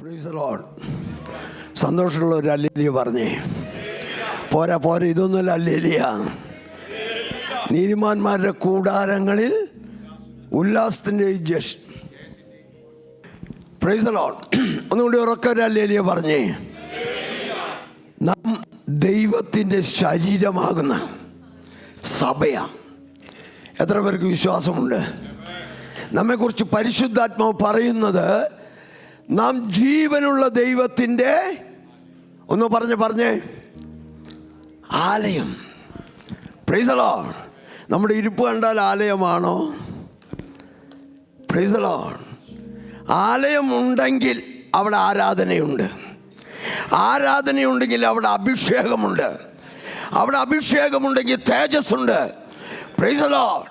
Price the Lord. സന്തോഷമുള്ള ഒരു hallelujah പറഞ്ഞേ. പോരാ ഇതൊന്നുമല്ല ഹല്ലേലൂയ. നീതിമാന്മാരുടെ കൂടാരങ്ങളിൽ ഉല്ലാസത്തിൻ്റെ ജഷ്. Praise the lord. ഒന്നുകൂടി ഉറക്കെ ഒരു ഹല്ലേലൂയ പറഞ്ഞേ. നാം ദൈവത്തിൻ്റെ ശരീരമാകുന്ന സഭയാണ്. എത്ര പേർക്ക് വിശ്വാസമുണ്ട്? നമ്മെക്കുറിച്ച് പരിശുദ്ധാത്മാവ് പറയുന്നത് നാം ജീവനുള്ള ദൈവത്തിൻ്റെ ഒന്ന് പറഞ്ഞേ ആലയം. Praise the lord. നമ്മുടെ ഇരിപ്പ് കണ്ടാൽ ആലയമാണോ? Praise the lord. ആലയമുണ്ടെങ്കിൽ അവിടെ ആരാധനയുണ്ട്. ആരാധനയുണ്ടെങ്കിൽ അവിടെ അഭിഷേകമുണ്ട്. അവിടെ അഭിഷേകമുണ്ടെങ്കിൽ തേജസ്സുണ്ട്. Praise the lord.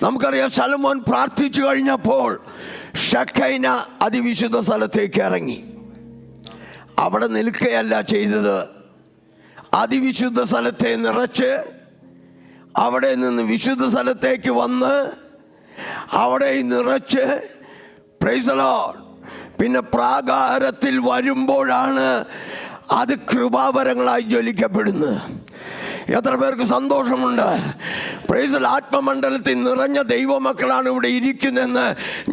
നമുക്കറിയാം, ശലോമോൻ പ്രാർത്ഥിച്ചു കഴിഞ്ഞപ്പോൾ ഷക്കൈന അതിവിശുദ്ധ സ്ഥലത്തേക്ക് ഇറങ്ങി. അവിടെ നിൽക്കുകയല്ല ചെയ്തത്, അതിവിശുദ്ധ സ്ഥലത്തെ നിറച്ച് അവിടെ നിന്ന് വിശുദ്ധ സ്ഥലത്തേക്ക് വന്ന് അവിടെ നിറച്ച് പ്രൈസ് ദി ലോർഡ്. പിന്നെ പ്രാകാരത്തിൽ വരുമ്പോഴാണ് അത് കൃപാവരങ്ങളായി ജ്വലിക്കപ്പെടുന്നത്. എത്ര പേർക്ക് സന്തോഷമുണ്ട്? Price the Lord. ആത്മമണ്ഡലത്തിൽ നിറഞ്ഞ ദൈവമക്കളാണ് ഇവിടെ ഇരിക്കുന്നതെന്ന്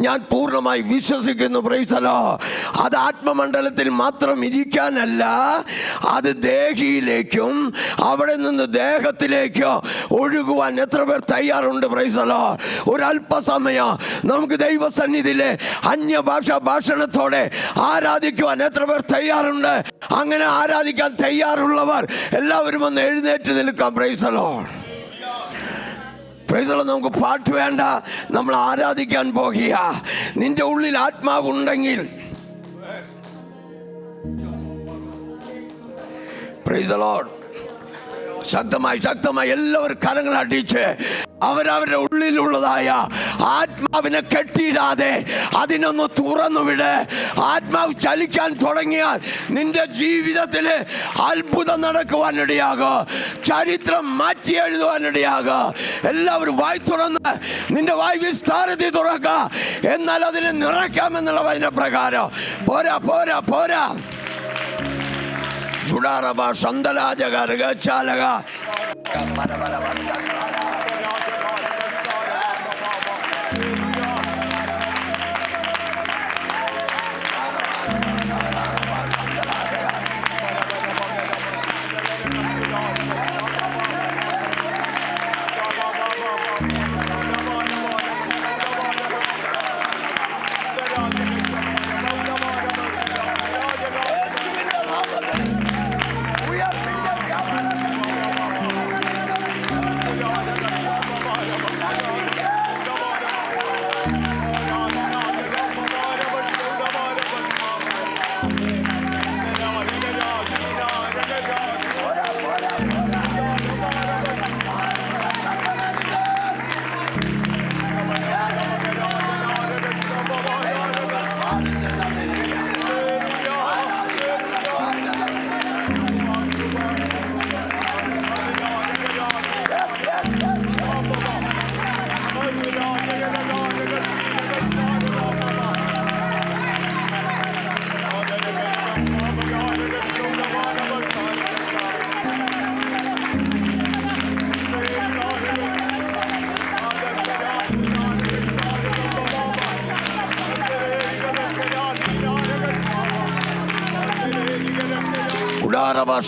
ഞാൻ പൂർണ്ണമായി വിശ്വസിക്കുന്നു. Price the lord. അത് ആത്മമണ്ഡലത്തിൽ മാത്രം ഇരിക്കാനല്ല, അത് ദേഹിയിലേക്കും അവിടെ നിന്ന് ദേഹത്തിലേക്കോ ഒഴുകുവാൻ എത്ര പേർ തയ്യാറുണ്ട്? Praise the lord. ഒരല്പസമയം നമുക്ക് ദൈവസന്നിധിയിലെ അന്യഭാഷാ ഭാഷണത്തോടെ ആരാധിക്കുവാൻ എത്ര പേർ തയ്യാറുണ്ട്? അങ്ങനെ ആരാധിക്കാൻ തയ്യാറുള്ളവർ എല്ലാവരും ഒന്ന് എഴുന്നേറ്റ് നിൽക്കാം. Price the Lord. Price the Lord. നമുക്ക് പാട്ട് വേണ്ട, നമ്മൾ ആരാധിക്കാൻ പോകുക. നിന്റെ ഉള്ളിൽ ആത്മാവുണ്ടെങ്കിൽ പ്രൈസ് ദി ലോർഡ്. ശക്തമായി എല്ലാവരും കരങ്ങൾ അടിച്ച് അവരവരുടെ ഉള്ളിലുള്ളതായ ആത്മാവിനെ കെട്ടിയിടാതെ അതിനൊന്ന് തുറന്നുവിട്. ആത്മാവ് ചലിക്കാൻ തുടങ്ങിയാൽ നിന്റെ ജീവിതത്തിൽ അത്ഭുതം നടക്കുവാനിടയാകും. ചരിത്രം മാറ്റി എഴുതുവാനിടയാകും. എല്ലാവരും വായി തുറന്ന് നിന്റെ വായ് വിസ്താരത്തിൽ തുറക്കുക. എന്നാൽ അതിനെ നിറയ്ക്കാമെന്നുള്ള അതിന്റെ പ്രകാരം പോരാ. ചുടാറബ സന്തലാജക ഋഗച്ചാലക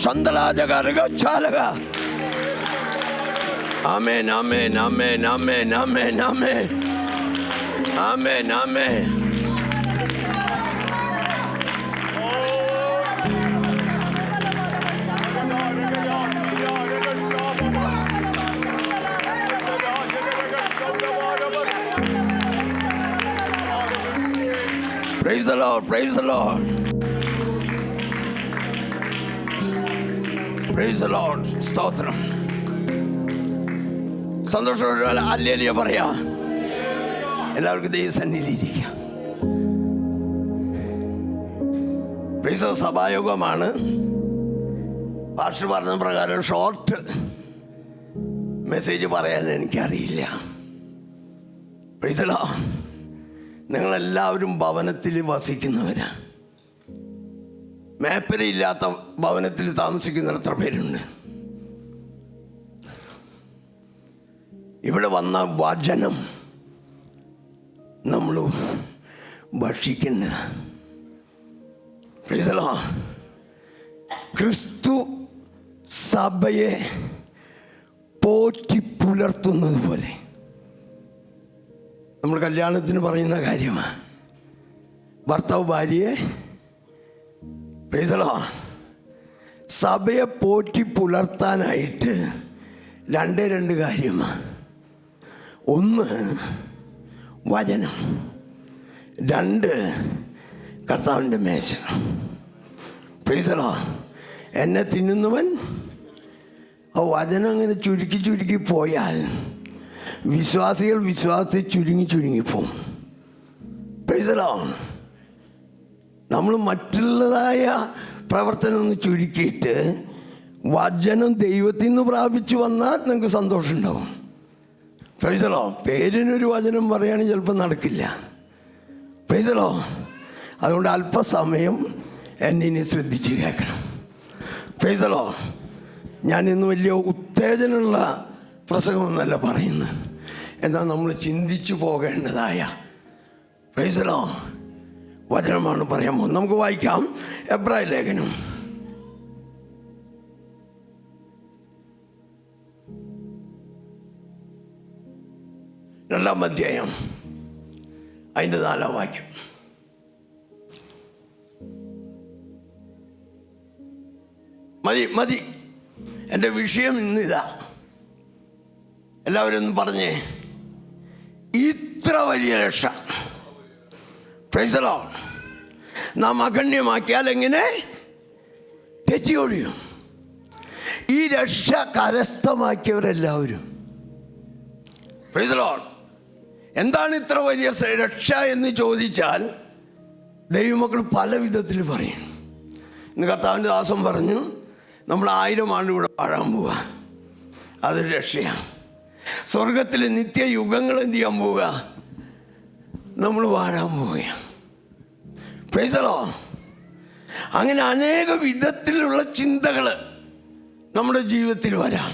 സന്തലാജക ഋഗച്ചാലക. ആമേൻ ആമേൻ ആമേൻ ആമേൻ ആമേൻ ആമേൻ ആമേൻ ആമേൻ. Praise the Lord, praise the Lord. Praise the Lord. സ്തോത്രം. സന്തോഷത്തോടെ ഹല്ലേലൂയ പറയാം. എല്ലാവർക്കും ദൈവസന്നിധിയിലിരിക്കാം. Praise the lord. സഭായോഗമാണ്. പാസ്റ്റർ പറഞ്ഞ പ്രകാരം ഷോർട്ട് മെസ്സേജ് പറയാൻ എനിക്കറിയില്ല. Praise the lord. നിങ്ങളെല്ലാവരും ഭവനത്തിൽ വസിക്കുന്നവരാണ്. മേപ്പരയില്ലാത്ത ഭവനത്തിൽ താമസിക്കുന്ന എത്ര പേരുണ്ട്? ഇവിടെ വന്ന വചനം നമ്മൾ ഭക്ഷിക്കേണ്ടത്. ക്രിസ്തു സഭയെ പോറ്റി പുലർത്തുന്നത് പോലെ നമ്മൾ കല്യാണത്തിന് പറയുന്ന കാര്യമാണ്. ഭർത്താവ് ഭാര്യയെ സഭയെ പോറ്റി പുലർത്താനായിട്ട് രണ്ട് കാര്യമാണ്. ഒന്ന് വചനം, രണ്ട് കർത്താവിൻ്റെ മേശ. എന്നെ തിന്നുന്നവൻ വചനം അങ്ങനെ ചുരുക്കി പോയാൽ വിശ്വാസത്തെ ചുരുങ്ങിപ്പോവും. നമ്മൾ മറ്റുള്ളതായ പ്രവർത്തനം ഒന്ന് ചുരുക്കിയിട്ട് വചനം ദൈവത്തിൽ നിന്ന് പ്രാപിച്ചു വന്നാൽ നിങ്ങൾക്ക് സന്തോഷം ഉണ്ടാവും. പേരിനൊരു വചനം പറയുകയാണെങ്കിൽ ചിലപ്പോൾ നടക്കില്ല. അതുകൊണ്ട് അല്പസമയം എന്നെ ഇനി ശ്രദ്ധിച്ച് കേൾക്കണം. ഞാനിന്ന് വലിയ ഉത്തേജനമുള്ള പ്രസംഗമൊന്നുമല്ല പറയുന്നത്. എന്നാൽ നമ്മൾ ചിന്തിച്ചു പോകേണ്ടതായ വചനമാണ് പറയാൻ പോകുന്നത്. നമുക്ക് വായിക്കാം എബ്രായ ലേഖനം 2-ാം അധ്യായം അതിൻ്റെ 4-ാം വാക്യം. മതി എൻ്റെ വിഷയം ഇന്നിതാ. എല്ലാവരും ഒന്ന് പറഞ്ഞേ, ഇത്ര വലിയ രക്ഷ നാം അഗണ്യമാക്കിയാൽ എങ്ങനെ തെറ്റിയൊഴിയും? ഈ രക്ഷ കരസ്ഥമാക്കിയവരെല്ലാവരും. എന്താണ് ഇത്ര വലിയ രക്ഷ എന്ന് ചോദിച്ചാൽ ദൈവമക്കൾ പല വിധത്തിൽ പറയും. ഇന്ന് കർത്താവിൻ്റെ ദാസൻ പറഞ്ഞു, നമ്മൾ 1000 ആണ്ട് ഇവിടെ വാഴാൻ പോവുക, അതൊരു രക്ഷയാണ്. സ്വർഗത്തിൽ നിത്യയുഗങ്ങൾ എന്ത് ചെയ്യാൻ പോവുക, നമ്മൾ വാഴാൻ പോവുകയാണ്. അങ്ങനെ അനേക വിധത്തിലുള്ള ചിന്തകൾ നമ്മുടെ ജീവിതത്തിൽ വരാം.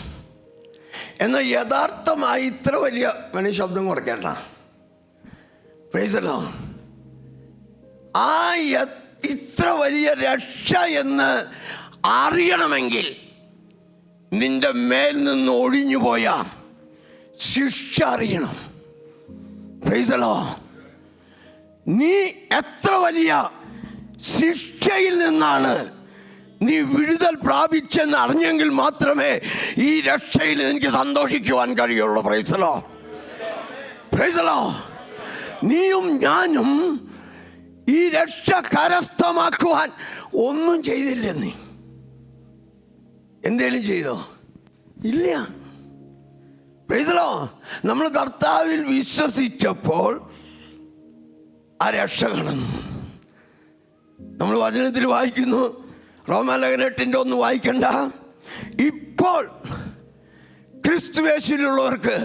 എന്നാൽ യഥാർത്ഥമായി ഇത്ര വലിയ ശബ്ദം കുറയ്ക്കേണ്ട ഇത്ര വലിയ രക്ഷ എന്ന് അറിയണമെങ്കിൽ നിന്റെ മേൽ നിന്ന് ഒഴിഞ്ഞു പോയ ശിക്ഷ അറിയണം. നീ എത്ര വലിയ ശിക്ഷയിൽ നിന്നാണ് നീ വിടുതൽ പ്രാപിച്ചെന്ന് അറിഞ്ഞെങ്കിൽ മാത്രമേ ഈ രക്ഷയിൽ എനിക്ക് സന്തോഷിക്കുവാൻ കഴിയുള്ളൂ. നീയും ഞാനും ഈ രക്ഷ കരസ്ഥമാക്കുവാൻ ഒന്നും ചെയ്തില്ല. നീ എന്തേലും ചെയ്തോ? ഇല്ല. നമ്മൾ കർത്താവിൽ വിശ്വസിച്ചപ്പോൾ ആ രക്ഷ കടന്നു. നമ്മൾ വചനത്തിൽ വായിക്കുന്നു, റോമാലേഖനം 8:1 വായിക്കണ്ട, ഇപ്പോൾ ക്രിസ്തുയേശുവിലുള്ളവർക്ക്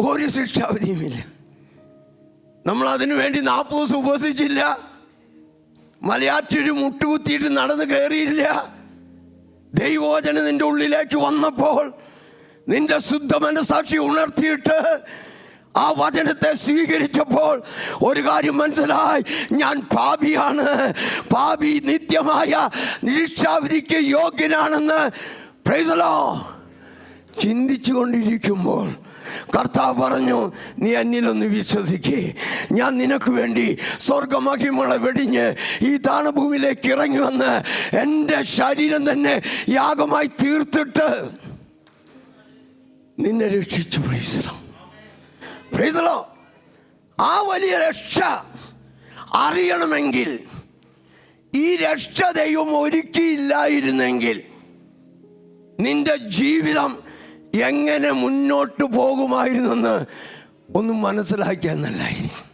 ഒരു ശിക്ഷാവിധിയുമില്ല. നമ്മൾ അതിനു വേണ്ടി 40 ദിവസം ഉപവസിച്ചില്ല, മലയാറ്റൊരു മുട്ടുകുത്തിയിട്ട് നടന്ന് കയറിയില്ല. ദൈവവചനം നിന്റെ ഉള്ളിലേക്ക് വന്നപ്പോൾ നിന്റെ ശുദ്ധ മനസ്സാക്ഷി ഉണർത്തിയിട്ട് ആ വചനത്തെ സ്വീകരിച്ചപ്പോൾ ഒരു കാര്യം മനസ്സിലായി, ഞാൻ പാപിയാണ്, പാപി നിത്യമായ ശിക്ഷാവിധിക്ക് യോഗ്യനാണെന്ന് ചിന്തിച്ചു കൊണ്ടിരിക്കുമ്പോൾ കർത്താവ് പറഞ്ഞു, നീ എന്നിലൊന്ന് വിശ്വസിക്കേ, ഞാൻ നിനക്ക് വേണ്ടി സ്വർഗമഹിമകളെ വെടിഞ്ഞ് ഈ താണഭൂമിയിലേക്ക് ഇറങ്ങി വന്ന് എൻ്റെ ശരീരം തന്നെ യാഗമായി തീർത്തിട്ട് നിന്നെ രക്ഷിച്ചു. ആ വലിയ രക്ഷ അറിയണമെങ്കിൽ, ഈ രക്ഷ ദൈവം ഒരുക്കിയില്ലായിരുന്നെങ്കിൽ നിന്റെ ജീവിതം എങ്ങനെ മുന്നോട്ട് പോകുമായിരുന്നെന്ന് ഒന്നും മനസ്സിലാക്കിയാൽ നല്ലായിരിക്കും.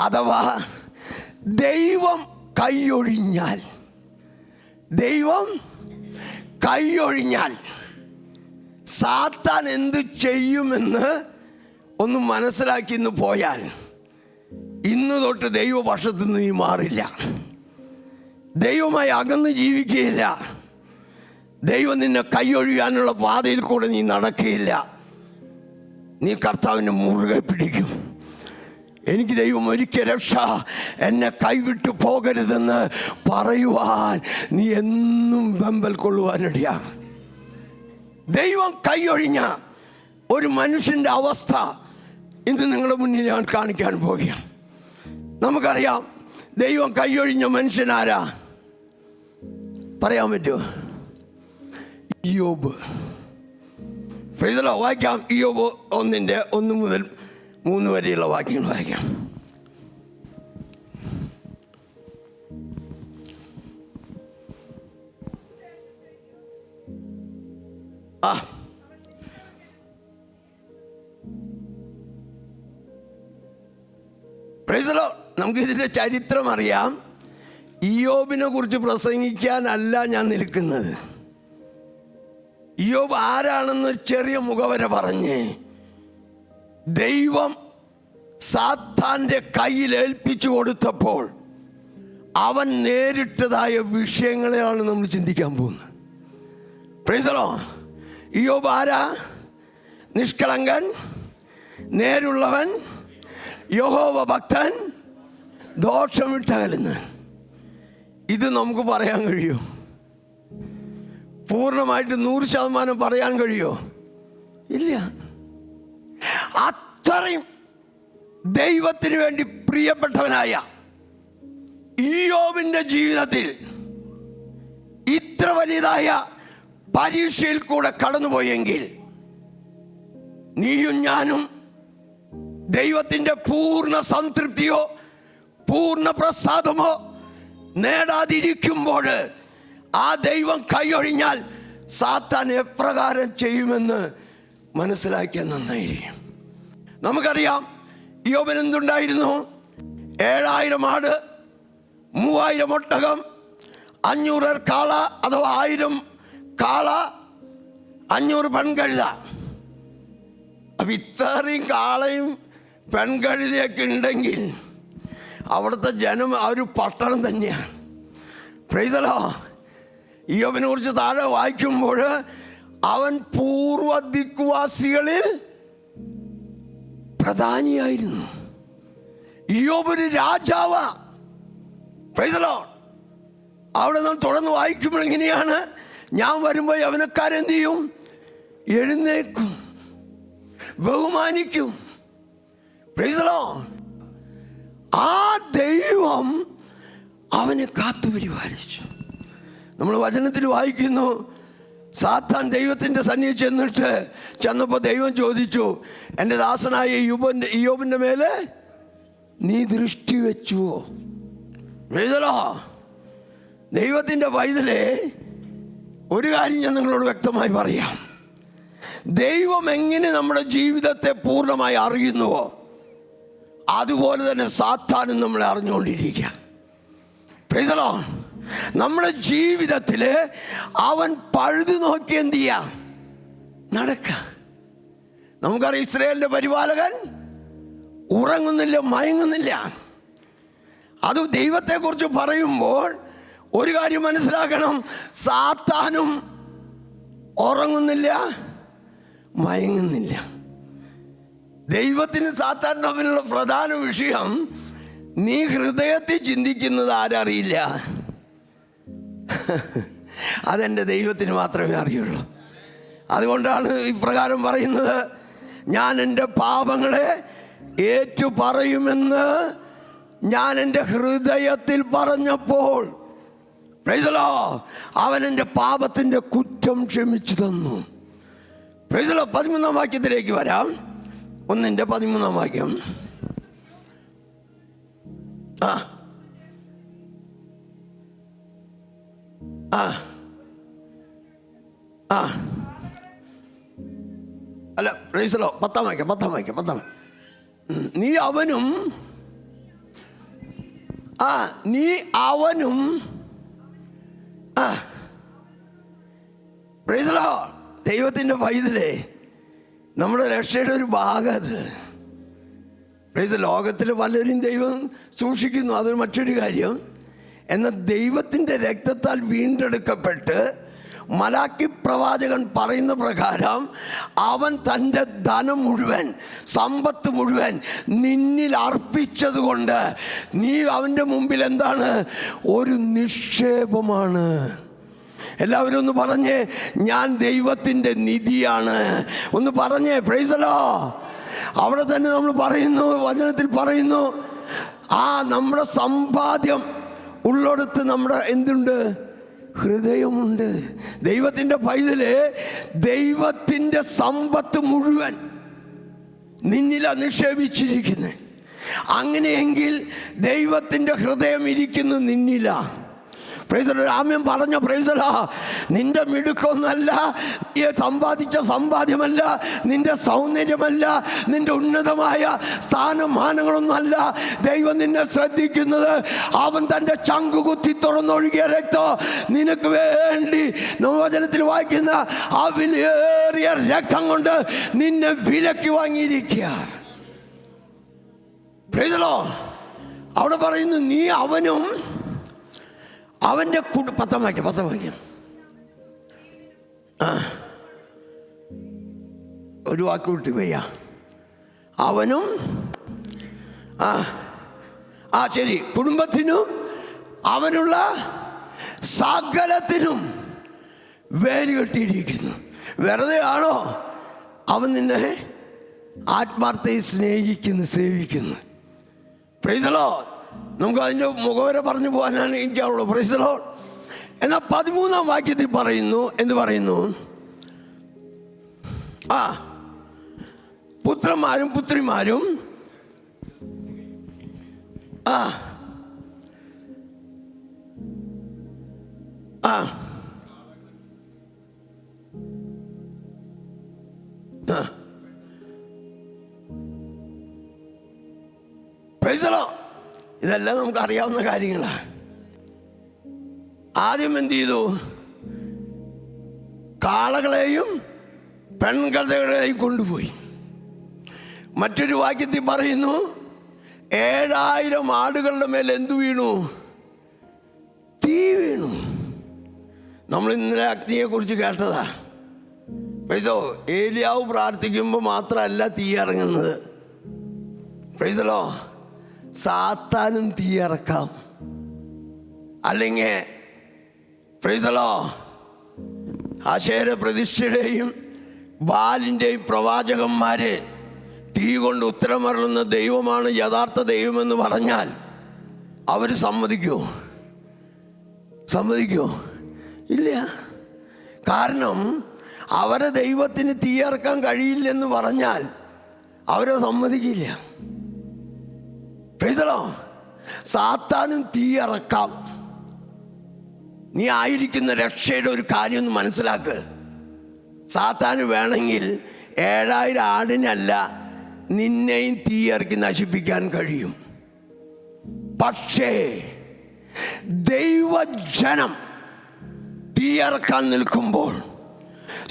അഥവാ ദൈവം കൈയൊഴിഞ്ഞാൽ സാത്താൻ എന്ത് ചെയ്യുമെന്ന് ഒന്ന് മനസ്സിലാക്കി ഇന്ന് പോയാൽ ഇന്ന് തൊട്ട് ദൈവപക്ഷത്ത് നിന്ന് നീ മാറില്ല. ദൈവമായി അകന്ന് ജീവിക്കുകയില്ല. ദൈവം നിന്നെ കൈയൊഴിയാനുള്ള പാതയിൽ കൂടെ നീ നടക്കുകയില്ല. നീ കർത്താവിനെ മുറുകെ പിടിക്കും. എനിക്ക് ദൈവം ഒരിക്കൽ രക്ഷ, എന്നെ കൈവിട്ടു പോകരുതെന്ന് പറയുവാൻ നീ എന്നും വെമ്പൽ കൊള്ളുവാനിടയാകും. ദൈവം കൈയൊഴിഞ്ഞ ഒരു മനുഷ്യൻ്റെ അവസ്ഥ ഇന്ന് നിങ്ങളുടെ മുന്നിൽ ഞാൻ കാണിക്കാൻ പോവുകയാണ്. നമുക്കറിയാം ദൈവം കൈയൊഴിഞ്ഞ മനുഷ്യനാരാ? പറയാൻ പറ്റുമോ? ഇയ്യോബ്. വായിക്കാം. ഇയ്യോബ് 1 മുതൽ 3 വരെയുള്ള വാക്യങ്ങൾ വായിക്കാം. നമുക്കിതിൻ്റെ ചരിത്രം അറിയാം. ഇയ്യോബിനെ കുറിച്ച് പ്രസംഗിക്കാനല്ല ഞാൻ നിൽക്കുന്നത്. ഇയ്യോബ് ആരാണെന്ന് ചെറിയ മുഖവര പറഞ്ഞ് ദൈവം സാത്താൻ്റെ കയ്യിൽ ഏൽപ്പിച്ചു കൊടുത്തപ്പോൾ അവൻ നേരിട്ടതായ വിഷയങ്ങളെയാണ് നമ്മൾ ചിന്തിക്കാൻ പോകുന്നത്. Price the Lord. ഇയ്യോബ് ആരാ? നിഷ്കളങ്കൻ, നേരുള്ളവൻ, യഹോവ ഭക്തൻ, ദോഷം വിട്ടകലുന്നവൻ. ഇത് നമുക്ക് പറയാൻ കഴിയുമോ? പൂർണ്ണമായിട്ട് 100% പറയാൻ കഴിയുമോ? ഇല്ല. അത്രയും ദൈവത്തിന് വേണ്ടി പ്രിയപ്പെട്ടവനായ ഇയ്യോബിൻ്റെ ജീവിതത്തിൽ ഇത്ര വലിയതായ പരീക്ഷയിൽ കൂടെ കടന്നുപോയെങ്കിൽ നീയും ഞാനും ദൈവത്തിൻ്റെ പൂർണ്ണ സംതൃപ്തിയോ പൂർണ്ണ പ്രസാദമോ നേടാതിരിക്കുമ്പോൾ ആ ദൈവം കൈയൊഴിഞ്ഞാൽ സാത്താൻ എപ്രകാരം ചെയ്യുമെന്ന് മനസ്സിലാക്കിയാൽ നന്നായിരിക്കും. നമുക്കറിയാം ഇയ്യോബിന് എന്തുണ്ടായിരുന്നു? 7000 ആട്, 3000 ഒട്ടകം, 500 കാള അഥവാ 1000 കാള, 500 പെൺകഴുത. അപ്പം ഇത്രയും കാളയും പെൺകഴുതയൊക്കെ ഉണ്ടെങ്കിൽ അവിടുത്തെ ജനം ആ ഒരു പട്ടണം തന്നെയാണ്. Price the Lord. ഇയ്യോബിനെ കുറിച്ച് താഴെ വായിക്കുമ്പോൾ അവൻ പൂർവ്വ ദിക്വാസികളിൽ പ്രധാനിയായിരുന്നു. ഇയ്യോബ് ഒരു രാജാവാ. Price the Lord. അവിടെ നാം തുടർന്ന് വായിക്കുമ്പോൾ എങ്ങനെയാണ്? ഞാൻ വരുമ്പോൾ യവനക്കാരെന്ത് ചെയ്യും? എഴുന്നേൽക്കും, ബഹുമാനിക്കും. Price the Lord. ആ ദൈവം അവനെ കാത്തു പരിപാലിച്ചു. നമ്മൾ വചനത്തിൽ വായിക്കുന്നു, സാത്താൻ ദൈവത്തിൻ്റെ സന്നിധിയിൽ ചെന്നപ്പോൾ ദൈവം ചോദിച്ചു, എൻ്റെ ദാസനായ ഇയ്യോബിൻ്റെ മേലെ നീ ദൃഷ്ടി വെച്ചുവോ? എഴുതലോ. ദൈവത്തിൻ്റെ പൈതലേ, ഒരു കാര്യം ഞാൻ നിങ്ങളോട് വ്യക്തമായി പറയാം. ദൈവം എങ്ങനെ നമ്മുടെ ജീവിതത്തെ പൂർണ്ണമായി അറിയുന്നുവോ അതുപോലെ തന്നെ സാത്താനും നമ്മളെ അറിഞ്ഞുകൊണ്ടിരിക്കുക. Price the lord. നമ്മുടെ ജീവിതത്തിൽ അവൻ പഴുതു നോക്കി എന്ത് ചെയ്യാം? നടക്ക. നമുക്കറിയാം ഇസ്രായേലിൻ്റെ പരിപാലകൻ ഉറങ്ങുന്നില്ല, മയങ്ങുന്നില്ല. അത് ദൈവത്തെക്കുറിച്ച് പറയുമ്പോൾ ഒരു കാര്യം മനസ്സിലാക്കണം, സാത്താനും ഉറങ്ങുന്നില്ല, മയങ്ങുന്നില്ല. ദൈവത്തിന് സാത്താൻ തമ്മിലുള്ള പ്രധാന വിഷയം, നീ ഹൃദയത്തിൽ ചിന്തിക്കുന്നത് ആരറിയില്ല. അതെൻ്റെ ദൈവത്തിന് മാത്രമേ അറിയുള്ളൂ. അതുകൊണ്ടാണ് ഇപ്രകാരം പറയുന്നത്, ഞാൻ എൻ്റെ പാപങ്ങളെ ഏറ്റു പറയുമെന്ന് ഞാൻ എൻ്റെ ഹൃദയത്തിൽ പറഞ്ഞപ്പോൾ പ്രൈസ് ദി ലോർഡ്, അവൻ എൻ്റെ പാപത്തിൻ്റെ കുറ്റം ക്ഷമിച്ചു തന്നു. Price the Lord. 13-ാം വാക്യത്തിലേക്ക് വരാം. 1:13 വാക്യം. അല്ല, പ്രൈസ് ദി ലോർഡ്. 10-ാം വാക്യം. നീ അവനും പ്രൈസ് ദി ലോർഡ്. ദൈവത്തിൻ്റെ പൈതലേ, നമ്മുടെ രക്ഷയുടെ ഒരു ഭാഗം അത്. പ്രൈസ്. ലോകത്തിൽ പലരും ദൈവം സൂക്ഷിക്കുന്നു, അതൊരു മറ്റൊരു കാര്യം. എന്ന ദൈവത്തിൻ്റെ രക്തത്താൽ വീണ്ടെടുക്കപ്പെട്ട് മലാക്കി പ്രവാചകൻ പറയുന്ന പ്രകാരം അവൻ തൻ്റെ ധനം മുഴുവൻ, സമ്പത്ത് മുഴുവൻ നിന്നിൽ അർപ്പിച്ചതുകൊണ്ട് നീ അവൻ്റെ മുമ്പിൽ എന്താണ്? ഒരു നിക്ഷേപമാണ്. എല്ലാവരും ഒന്ന് പറഞ്ഞേ, ഞാൻ ദൈവത്തിൻ്റെ നിധിയാണ്. ഒന്ന് പറഞ്ഞേ പ്രൈസ് ദി ലോർഡ്. അവിടെ തന്നെ നമ്മൾ പറയുന്നു, വചനത്തിൽ പറയുന്നു, നമ്മുടെ സമ്പാദ്യം ഉള്ളിടത്ത് നമ്മുടെ എന്തുണ്ട്? ഹൃദയമുണ്ട്. ദൈവത്തിൻ്റെ പൈതല് ദൈവത്തിൻ്റെ സമ്പത്ത് മുഴുവൻ നിന്നിലാണ് നിക്ഷേപിച്ചിരിക്കുന്നത്. അങ്ങനെയെങ്കിൽ ദൈവത്തിൻ്റെ ഹൃദയം ഇരിക്കുന്നു നിന്നില. Praise the lord. ആമേൻ പറഞ്ഞ പ്രൈസ് ദി ലോർഡ്. നിന്റെ മിടുക്കൊന്നല്ല, നീ സമ്പാദിച്ച സമ്പാദ്യമല്ല, നിന്റെ സൗന്ദര്യമല്ല, നിന്റെ ഉന്നതമായ സ്ഥാനമാനങ്ങളൊന്നുമല്ല ദൈവം നിന്നെ ശ്രദ്ധിക്കുന്നത്. അവൻ തൻ്റെ ചങ്കു കുത്തി തുറന്നൊഴുകിയ രക്തം നിനക്ക് വേണ്ടി വചനത്തിൽ വായിക്കുന്ന ആ വിലയേറിയ രക്തം കൊണ്ട് നിന്നെ വിലക്കി വാങ്ങിയിരിക്കുക. Price the Lord. അവിടെ പറയുന്നു, നീ അവനും അവൻ്റെ പത്താം വാക്യം ഒരു വാക്ക് വിട്ട് പോയ അവനും ശരി, കുടുംബത്തിനും അവനുള്ള സകലത്തിനും വേര് കെട്ടിയിരിക്കുന്നു. വെറുതെ ആണോ അവൻ നിന്നെ ആത്മാർത്ഥയെ സ്നേഹിക്കുന്നു, സേവിക്കുന്നു? Price the Lord. നമുക്ക് അതിൻ്റെ മുഖവരെ പറഞ്ഞു പോകാനാണ് എനിക്കുള്ളൂ. Price the Lord. എന്നാൽ 13-ാം വാക്യത്തിൽ പറയുന്നു, എന്ത് പറയുന്നു? പുത്രന്മാരും പുത്രിമാരും പ്രൈസ് ദി ലോർഡ്. ഇതെല്ലാം നമുക്ക് അറിയാവുന്ന കാര്യങ്ങളാണ്. ആദ്യം എന്ത് ചെയ്തു? കാളകളെയും പെൺകഴുതകളെയും കൊണ്ടുപോയി. മറ്റൊരു വാക്യത്തിൽ പറയുന്നു, 7000 ആടുകളുടെ മേൽ എന്തു വീണു? തീ വീണു. നമ്മൾ ഇന്നലെ അഗ്നിയെക്കുറിച്ച് കേട്ടതാ. പ്രൈസോ, ഏലിയാവ് പ്രാർത്ഥിക്കുമ്പോൾ മാത്രമല്ല തീ ഇറങ്ങുന്നത്. പ്രൈസലോ, സാത്താനും തീ ഇറക്കാം. അല്ലെങ്കിൽ പ്രൈസലോ, ആശേര പ്രതിഷ്ഠയുടെയും ബാലിൻ്റെയും പ്രവാചകന്മാരെ തീ കൊണ്ട് ഉത്തരമരുളുന്ന ദൈവമാണ് യഥാർത്ഥ ദൈവമെന്ന് പറഞ്ഞാൽ അവർ സമ്മതിക്കുമോ? ഇല്ല. കാരണം അവരെ ദൈവത്തിന് തീയിറക്കാൻ കഴിയില്ലെന്ന് പറഞ്ഞാൽ അവരെ സമ്മതിക്കില്ല. പ്രൈസലോ, സാത്താനും തീയിറക്കാം. നീ ആയിരിക്കുന്ന രക്ഷയുടെ ഒരു കാര്യം ഒന്ന് മനസ്സിലാക്ക്. സാത്താന് വേണമെങ്കിൽ 7000 ആടിനല്ല, നിന്നെയും തീയിറക്കി നശിപ്പിക്കാൻ കഴിയും. പക്ഷേ ദൈവജനം തീയിറക്കാൻ നിൽക്കുമ്പോൾ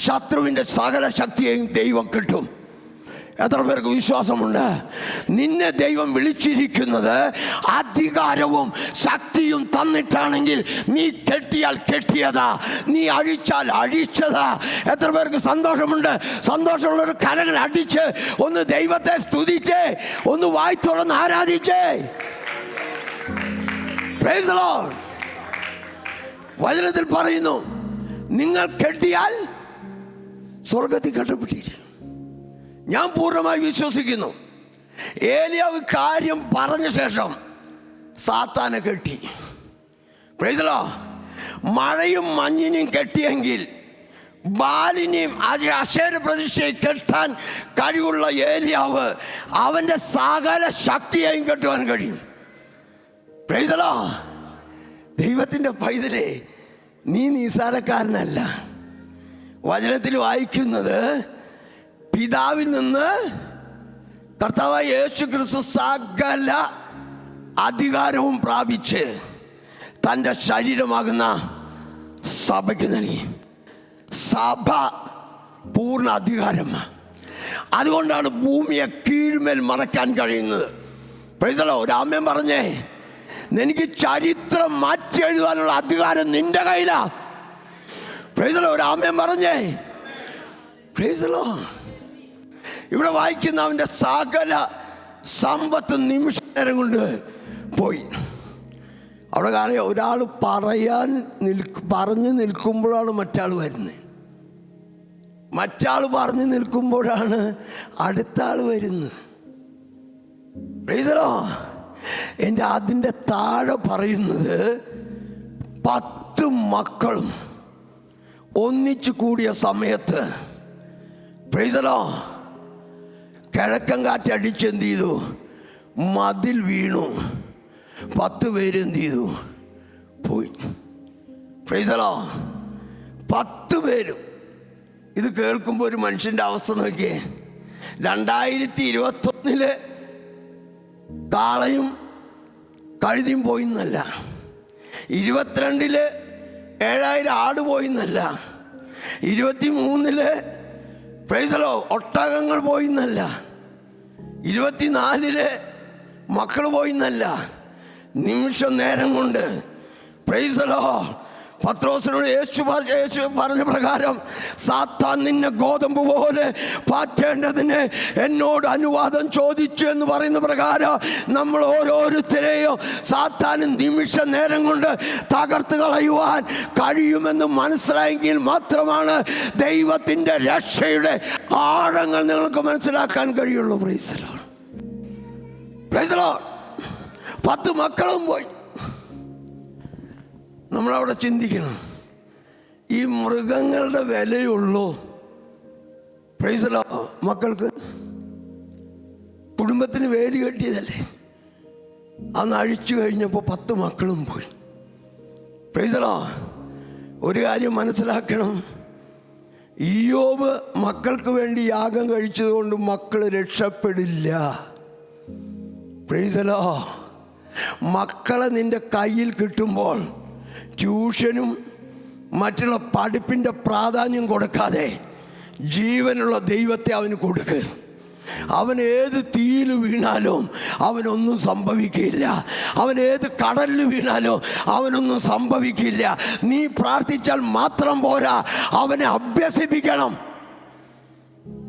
ശത്രുവിൻ്റെ സകല ശക്തിയെയും ദൈവം കിട്ടും. എത്ര പേർക്ക് വിശ്വാസമുണ്ട്? നിന്നെ ദൈവം വിളിച്ചിരിക്കുന്നത് അധികാരവും ശക്തിയും തന്നിട്ടാണെങ്കിൽ നീ കെട്ടിയാൽ കെട്ടിയതാ, നീ അഴിച്ചാൽ അഴിച്ചതാ. എത്ര പേർക്ക് സന്തോഷമുണ്ട്? സന്തോഷമുള്ളൊരു കരങ്ങൾ അടിച്ച് ഒന്ന് ദൈവത്തെ സ്തുതിച്ചേ, ഒന്ന് വായി തുറന്ന് ആരാധിച്ചേ. Price the Lord. വചനത്തിൽ പറയുന്നു, നിങ്ങൾ കെട്ടിയാൽ സ്വർഗത്തിൽ കെട്ടപ്പെട്ടിരിക്കും. ഞാൻ പൂർണ്ണമായി വിശ്വസിക്കുന്നു. ഏലിയാവ് കാര്യം പറഞ്ഞ ശേഷം സാത്താനെ കെട്ടി. Price the Lord. മഴയും മഞ്ഞിനെയും കെട്ടിയെങ്കിൽ ബാലിനെയും അശേര പ്രതിഷ്ഠയെ കെട്ടാൻ കഴിവുള്ള ഏലിയാവ് അവൻ്റെ സകല ശക്തിയെയും കെട്ടുവാൻ കഴിയും. Price the Lord. ദൈവത്തിൻ്റെ പൈതലേ, നീ നിസ്സാരക്കാരനല്ല. വചനത്തിൽ വായിക്കുന്നത്, പിതാവിൽ നിന്ന് കർത്താവായ യേശു ക്രിസ്തു സകല അധികാരവും പ്രാപിച്ച് തൻ്റെ ശരീരമാകുന്ന സഭയ്ക്ക് നൽകി. സഭ പൂർണ്ണ അധികാരമാണ്. അതുകൊണ്ടാണ് ഭൂമിയെ കീഴ്മേൽ മറയ്ക്കാൻ കഴിയുന്നത്. Price the Lord. ഒരു ആമേൻ പറഞ്ഞേ. എനിക്ക് ചരിത്രം മാറ്റി എഴുതാനുള്ള അധികാരം നിന്റെ കയ്യിലാ. Price the Lord. ഒരു ആമേൻ പറഞ്ഞേ. Price the Lord. ഇവിടെ വായിക്കുന്ന അവൻ്റെ സകല സമ്പത്ത് നിമിഷ നേരം കൊണ്ട് പോയി. അവിടെ കാര്യം ഒരാൾ പറഞ്ഞു നിൽക്കുമ്പോഴാണ് മറ്റാൾ വരുന്നത്. മറ്റാൾ പറഞ്ഞു നിൽക്കുമ്പോഴാണ് അടുത്ത ആൾ വരുന്നത്. Price the Lord. എൻ്റെ അതിൻ്റെ താഴെ പറയുന്നത് 10 മക്കളും ഒന്നിച്ചു കൂടിയ സമയത്ത് പ്രൈസ് ദി ലോർഡ് കിഴക്കൻ കാറ്റടിച്ച് എന്ത് ചെയ്തു? മതിൽ വീണു. 10 പേര് എന്ത് ചെയ്തു? പോയി. Price the Lord. 10 പേരും. ഇത് കേൾക്കുമ്പോൾ ഒരു മനുഷ്യൻ്റെ അവസ്ഥ നോക്കിയേ. 2021 കാളയും കഴുതിയും പോയിന്നല്ല, 22 7,000 ആട് പോയിന്നല്ല, 23 പ്രൈസ് ദി ലോർഡ് ഒട്ടകങ്ങൾ പോയിന്നല്ല, 24 മക്കൾ പോയിന്നല്ല. നിമിഷ നേരം കൊണ്ട് പ്രൈസ് ദി ലോർഡ് പത്രോസിനോട് യേശു പറഞ്ഞ പ്രകാരം സാത്താൻ നിന്നെ ഗോതമ്പ് പോലെ പാറ്റേണ്ടതിന് എന്നോട് അനുവാദം ചോദിച്ചു എന്ന് പറയുന്ന പ്രകാരം നമ്മൾ ഓരോരുത്തരെയും സാത്താൻ നിമിഷ നേരം കൊണ്ട് തകർത്ത് കളയുവാൻ കഴിയുമെന്ന് മനസ്സിലായെങ്കിൽ മാത്രമാണ് ദൈവത്തിൻ്റെ രക്ഷയുടെ ആഴങ്ങൾ നിങ്ങൾക്ക് മനസ്സിലാക്കാൻ കഴിയുള്ളൂ. Price the Lord. Price the Lord. 10 മക്കളും പോയി. നമ്മളവിടെ ചിന്തിക്കണം, ഈ മൃഗങ്ങളുടെ വിലയുള്ളൂ പ്രൈസ് ദി ലോർഡ് മക്കൾക്ക്? കുടുംബത്തിന് വേലി കെട്ടിയതല്ലേ? അന്ന് അഴിച്ചു കഴിഞ്ഞപ്പോൾ 10 മക്കളും പോയി. Price the Lord. ഒരു കാര്യം മനസ്സിലാക്കണം, ഇയ്യോബ് മക്കൾക്ക് വേണ്ടി യാഗം കഴിച്ചതുകൊണ്ട് മക്കൾ രക്ഷപ്പെടില്ല. Price the Lord. മക്കളെ നിന്റെ കയ്യിൽ കിട്ടുമ്പോൾ ട്യൂഷനും മറ്റുള്ള പഠിപ്പിൻ്റെ പ്രാധാന്യം കൊടുക്കാതെ ജീവനുള്ള ദൈവത്തെ അവന് കൊടുക്കുക. അവൻ ഏത് തീയിൽ വീണാലും അവനൊന്നും സംഭവിക്കില്ല. അവൻ ഏത് കടലിൽ വീണാലും അവനൊന്നും സംഭവിക്കില്ല. നീ പ്രാർത്ഥിച്ചാൽ മാത്രം പോരാ, അവനെ അഭ്യസിപ്പിക്കണം.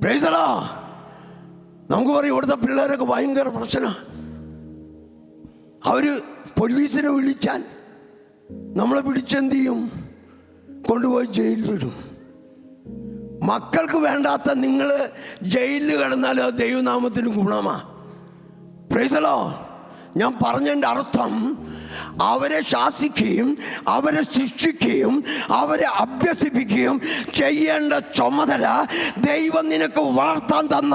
Price the Lord. നമുക്ക് പറയും ഇവിടുത്തെ പിള്ളേരൊക്കെ ഭയങ്കര പ്രശ്നമാണ്. അവർ പോലീസിനെ വിളിച്ചാൽ നമ്മളെ പിടിച്ചെന്ത് ചെയ്യും? കൊണ്ടുപോയി ജയിലിലിടും. മക്കൾക്ക് വേണ്ടാത്ത നിങ്ങൾ ജയിലിൽ കിടന്നാൽ അത് ദൈവനാമത്തിന് ഗുണമാണ്. Price the Lord. ഞാൻ പറഞ്ഞതിൻ്റെ അർത്ഥം അവരെ ശാസിക്കുകയും അവരെ ശിക്ഷിക്കുകയും അവരെ അഭ്യസിപ്പിക്കുകയും ചെയ്യേണ്ട ചുമതല ദൈവം നിനക്ക് വളർത്താൻ തന്ന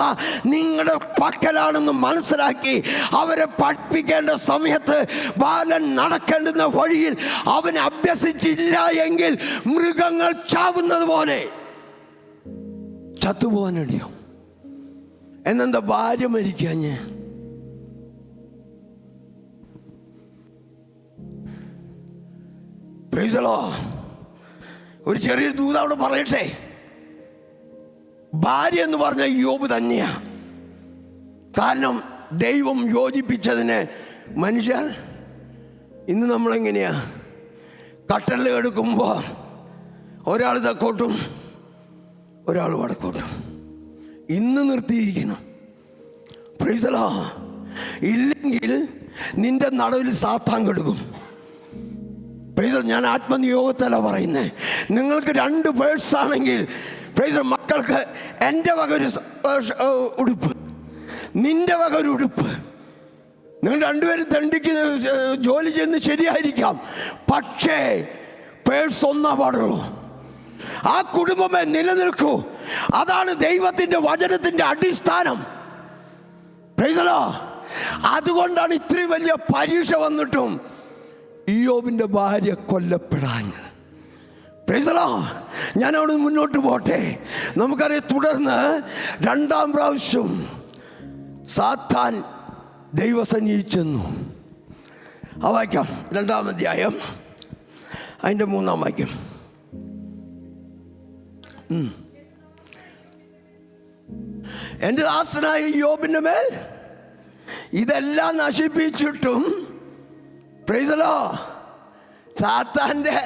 നിങ്ങളുടെ പക്കലാണെന്ന് മനസ്സിലാക്കി അവരെ പഠിപ്പിക്കേണ്ട സമയത്ത് ബാലൻ നടക്കേണ്ടുന്ന വഴിയിൽ അവൻ അഭ്യസിച്ചില്ല എങ്കിൽ മൃഗങ്ങൾ ചാവുന്നത് പോലെ ചത്തുപോകാനടിയോ. എന്നെന്താ ഭാര്യ മരിക്കാഞ്ഞ്? Price the Lord. ഒരു ചെറിയ ദൂത് അവിടെ പറയട്ടെ. ഭാര്യ എന്ന് പറഞ്ഞ യോബ് തന്നെയാ. കാരണം ദൈവം യോജിപ്പിച്ചതിന് മനുഷ്യർ ഇന്ന് നമ്മളെങ്ങനെയാ കട്ടലിൽ എടുക്കുമ്പോൾ ഒരാൾ തെക്കോട്ടും ഒരാൾ വടക്കോട്ടും ഇന്ന് നിർത്തിയിരിക്കണം. Price the Lord. ഇല്ലെങ്കിൽ നിന്റെ നടുവിൽ സാത്താൻ കെടുക്കും. ഞാൻ ആത്മനിയോഗത്തല്ല പറയുന്നത്. നിങ്ങൾക്ക് 2 പേഴ്സാണെങ്കിൽ മക്കൾക്ക് എൻ്റെ വക ഒരു ഉടുപ്പ്, നിന്റെ വക ഒരു ഉടുപ്പ്. നിങ്ങൾ 2 പേരും തണ്ടിക്ക് ജോലി ചെയ്യുന്നത് ശരിയായിരിക്കാം, പക്ഷേ പേഴ്സ് ഒന്നാ പാടുള്ളൂ. ആ കുടുംബമേ നിലനിൽക്കൂ. അതാണ് ദൈവത്തിൻ്റെ വചനത്തിൻ്റെ അടിസ്ഥാനം. Price the Lord. അതുകൊണ്ടാണ് ഇത്രയും വലിയ പരീക്ഷ വന്നിട്ടും ഇയ്യോബിൻ്റെ ഭാര്യ കൊല്ലപ്പെടാഞ്ഞത്. Price the Lord. ഞാൻ അവിടെ മുന്നോട്ട് പോട്ടെ. നമുക്കറിയാം, തുടർന്ന് 2ാം പ്രാവശ്യം സാത്താൻ ദൈവസന്നിധിയിൽ ചെന്നു. വായിക്കാം 2-ാം അധ്യായം അതിൻ്റെ 3-ാം വാക്യം. എൻ്റെ ദാസനായ ഇയ്യോബിൻ്റെ മേൽ ഇതെല്ലാം നശിപ്പിച്ചിട്ടും പ്രൈസ് ദി ലോർഡ്. സാത്താൻ്റെ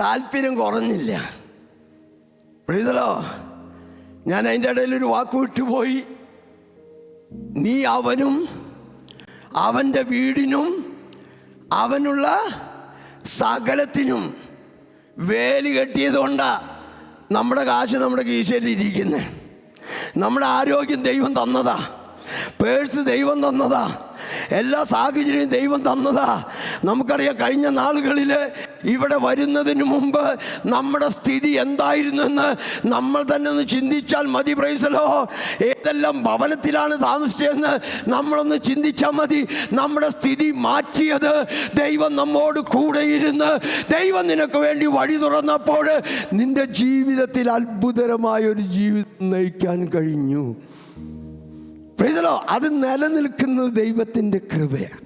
താല്പര്യം കുറഞ്ഞില്ല. Price the Lord. ഞാൻ അതിൻ്റെ ഇടയിലൊരു വാക്ക് വിട്ടുപോയി. നീ അവനും അവൻ്റെ വീടിനും അവനുള്ള സകലത്തിനും വേലി കെട്ടിയത് കൊണ്ടാണ് നമ്മുടെ കാശ് നമ്മുടെ കീശയിലിരിക്കുന്നത്. നമ്മുടെ ആരോഗ്യം ദൈവം തന്നതാ, പേഴ്സ് ദൈവം തന്നതാ, എല്ലാ സാഹചര്യവും ദൈവം തന്നതാ. നമുക്കറിയാം, കഴിഞ്ഞ നാളുകളിൽ ഇവിടെ വരുന്നതിന് മുമ്പ് നമ്മുടെ സ്ഥിതി എന്തായിരുന്നെന്ന് നമ്മൾ തന്നെ ഒന്ന് ചിന്തിച്ചാൽ മതി. പ്രൈസലോ, ഏതെല്ലാം ഭവനത്തിലാണ് താമസിച്ചതെന്ന് നമ്മളൊന്ന് ചിന്തിച്ചാൽ മതി. നമ്മുടെ സ്ഥിതി മാറ്റിയത് ദൈവം നമ്മോട് കൂടെ ഇരുന്ന് ദൈവം നിനക്ക് വേണ്ടി വഴി തുറന്നപ്പോൾ നിന്റെ ജീവിതത്തിൽ അത്ഭുതകരമായൊരു ജീവിതം നയിക്കാൻ കഴിഞ്ഞു. Price the lord. അത് നിലനിൽക്കുന്നത് ദൈവത്തിൻ്റെ കൃപയാണ്.